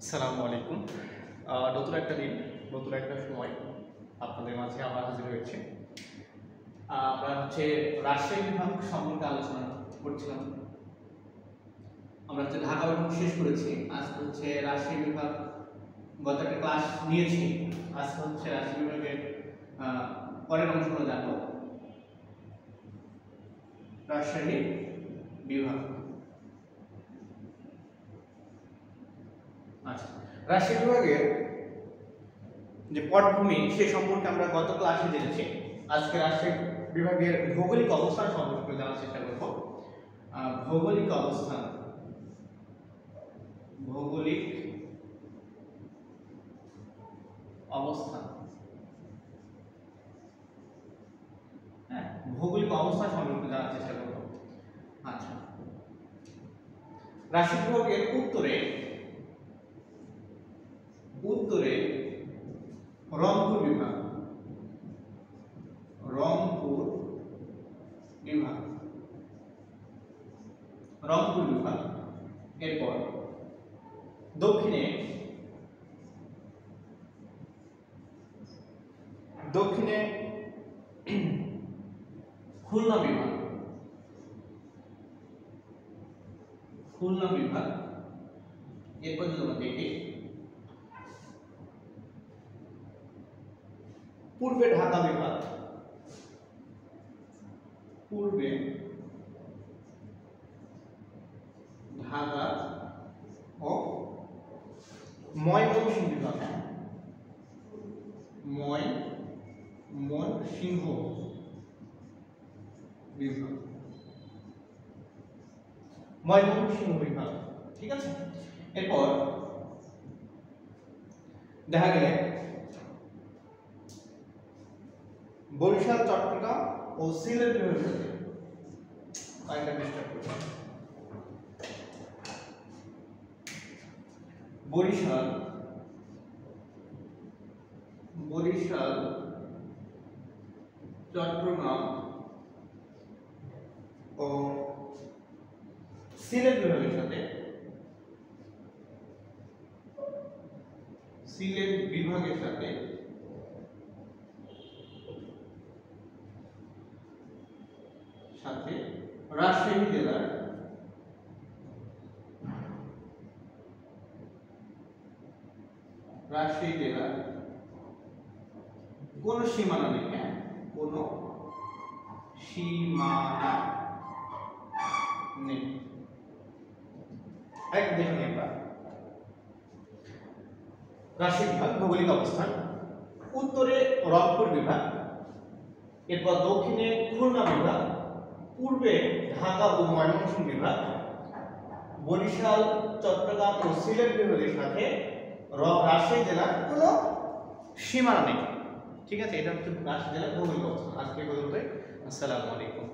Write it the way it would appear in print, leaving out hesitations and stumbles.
আসসালামু আলাইকুম। নতুন একটা দিন, নতুন একটা সময় আপনাদের মাঝে আবার হাজির হয়েছে। আমরা রাজশাহী বিভাগ সম্পর্কে আলোচনা করছিলাম। আমরা ঢাকা বিভাগ শেষ করেছি। আজকে রাজশাহী বিভাগ গত একটা ক্লাস নিয়েছি। আজকে রাজশাহী বিভাগের পরের অংশগুলো জানবো। রাজশাহী বিভাগ। আচ্ছা, রাজশাহী বিভাগের যে পটভূমি সে সম্পর্কে আমরা গত ক্লাসে জেনেছি। আজকে রাজশাহী বিভাগের ভৌগোলিক অবস্থান সম্পর্কে জানার চেষ্টা করব। ভৌগোলিক অবস্থান, ভৌগোলিক অবস্থান, হ্যাঁ, ভৌগোলিক অবস্থান সম্পর্কে জানার চেষ্টা করব। আচ্ছা, রাজশাহী বিভাগের উত্তরে রংপুর বিভাগ, রংপুর বিভাগ, রংপুর বিভাগ। এরপর দক্ষিণে খুলনা বিভাগ, খুলনা বিভাগ। এরপর যদি আমরা দেখি পূর্বে ঢাকা বিভাগ, পূর্বে ঢাকা ও ময়মনসিংহ বিভাগ, ময়মনসিংহ বিভাগ, ময়মনসিংহ বিভাগ। ঠিক আছে। এরপর দেখা গেলে বরিশাল, চট্টগ্রাম ও সিলেট বিভাগের কয়েকটা ডিস্টার্ব করছে। বরিশাল, চট্টগ্রাম ও সিলেট বিভাগের সাথে রাজশাহী জেলার কোন সীমানা নেই, হ্যাঁ, কোন সীমানা নেই। দেখুন আমরা রাজশাহী বিভাগ ভৌগোলিক অবস্থান, উত্তরে রংপুর বিভাগ, এরপর দক্ষিণে খুলনা বিভাগ, পূর্বে ঢাকা ও ময়মনসিংহ বিভাগ, বরিশাল, চট্টগ্রাম ও সিলেট বিভাগের সাথে রাজশাহী জেলার কোনো সীমানা নেই। ঠিক আছে, এটা হচ্ছে রাজশাহী জেলার ভৌগোলিক অবস্থান। আজকে পর্যন্তই। আসসালামু আলাইকুম।